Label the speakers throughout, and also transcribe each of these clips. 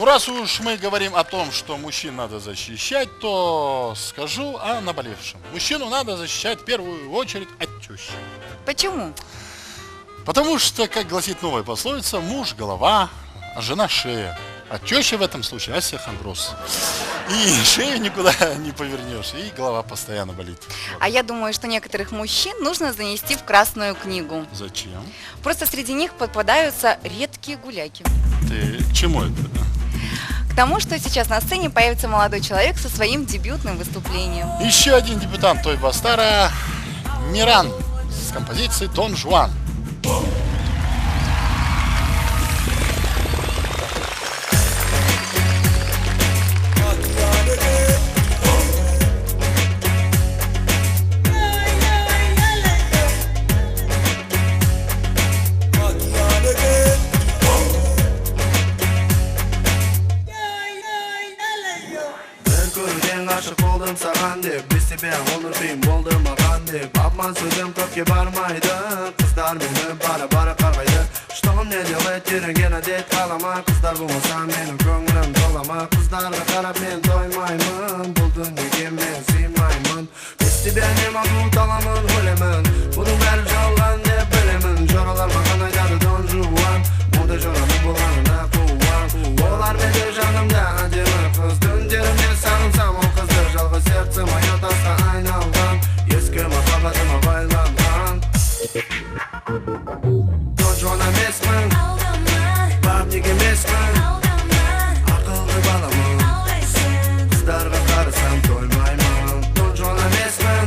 Speaker 1: Ну, раз уж мы говорим о том, что мужчин надо защищать, то скажу о наболевшем. Мужчину надо защищать в первую очередь от тещи.
Speaker 2: Почему?
Speaker 1: Потому что, как гласит новая пословица, муж голова, а жена шея. А теща в этом случае остеохондроз. И шею никуда не повернешь, и голова постоянно болит.
Speaker 2: А я думаю, что некоторых мужчин нужно занести в Красную книгу.
Speaker 1: Зачем?
Speaker 2: Просто среди них попадаются редкие гуляки.
Speaker 1: Ты чему это?
Speaker 2: К тому, что сейчас на сцене появится молодой человек со своим дебютным выступлением.
Speaker 1: Еще один дебютант той Бастара, Миран, с композицией «Дон Жуан».
Speaker 3: Aşık oldum sağan deb biz тебе unutayım болдырмаган деп Апман сөзім көпке бармайды Қыздар мені бара-бара қарғайды Что мне делать тереңген әдет қалама Қыздар болмаса менің көңілім толама Қыздарға қарап мен тоймаймын Бұл дүниеге мен сыймаймын Без тебя не могу таламын өлемін Бұның бәрі жалған деп білемін Жоралар маған айтады Дон Жуан Ондай жораның болғанына қуан Олар менде жанымда әдемі қыз Түндерімде сағынсам ол қызды Жалғыз сердце мое тасқа айналған Ескі махаббатыма байланған Дон Жуан емеспін Бабник емеспін Ақылды баламын Қыздарға қарасам тоймаймын Дон Жуан емеспін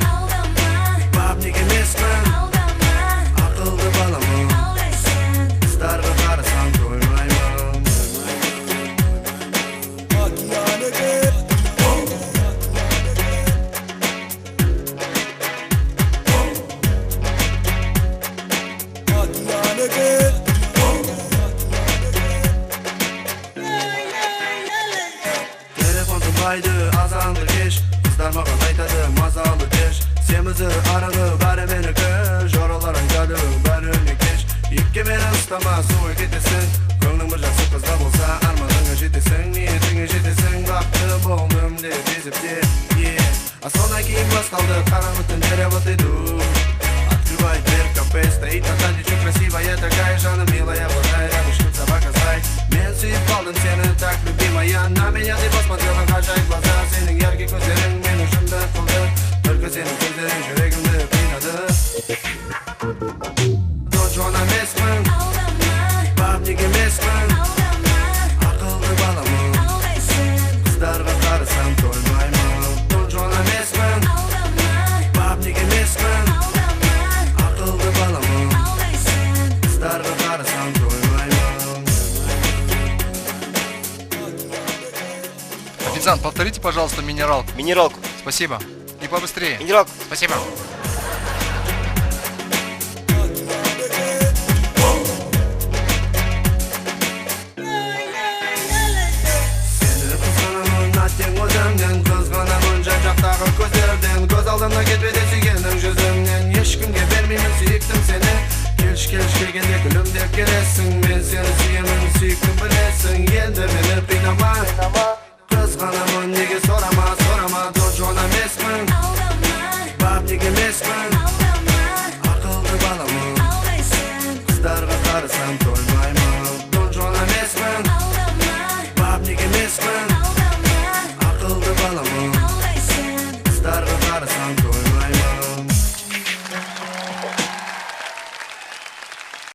Speaker 3: Бабник емеспін Ақылды баламын Қыздарға қарасам тоймаймын Азанды кеш, қыздар маған айтады мазалы кеш Семізі арығы бәрі менікі Жоралар айтады бәріне кеш Епке мені ұстама, суы кетесің Көңнің бір жақсы қызда болса арманыңа жетесің Ниетіңе жетесің, бақты болдым деп есепте Сонан кейін басталды қараңғы түндер вот иду Открывай дверь, кафе стоит одна девчонка красивая Такая жана милая, благая, решится показать Мен сүйіп қалдым сені так, любимая На меня ты посмотрела, ғажайып глаза Сенің яркий көздерің мені шындық қылды Только сенің көздерің жүрегімді қинады Дон Жуан емеспін Бабник емеспін Ақылды баламын Қыздарға қарасам тоймаймын Дон Жуан емеспін Бабник емеспін Ақылды баламын Қыздарға қарасам тоймаймын
Speaker 4: Официант, повторите, пожалуйста, минералку.
Speaker 5: Минералку.
Speaker 4: Спасибо. И побыстрее.
Speaker 5: Минералку.
Speaker 4: Спасибо.
Speaker 3: Сені қызғанамын әттең өзіңнен Қызғанамын жан-жақтағы көздерден Көз алдымда кетпеді сүйгенің жүзіңнен Ешкімге бермеймін сүйіктім сені Келші келгенде күлімдеп келесің Мен сені сүйемін сүйіктім білесің Енді мені қинама Қызғанамын неге сорама Дон Жуан емеспін Бабник емеспін Ақылды баламын Қыздарға қарасам тоймаймын Дон Жуан емеспін Бабник емеспін Ақылды баламын Қыздарға қарасам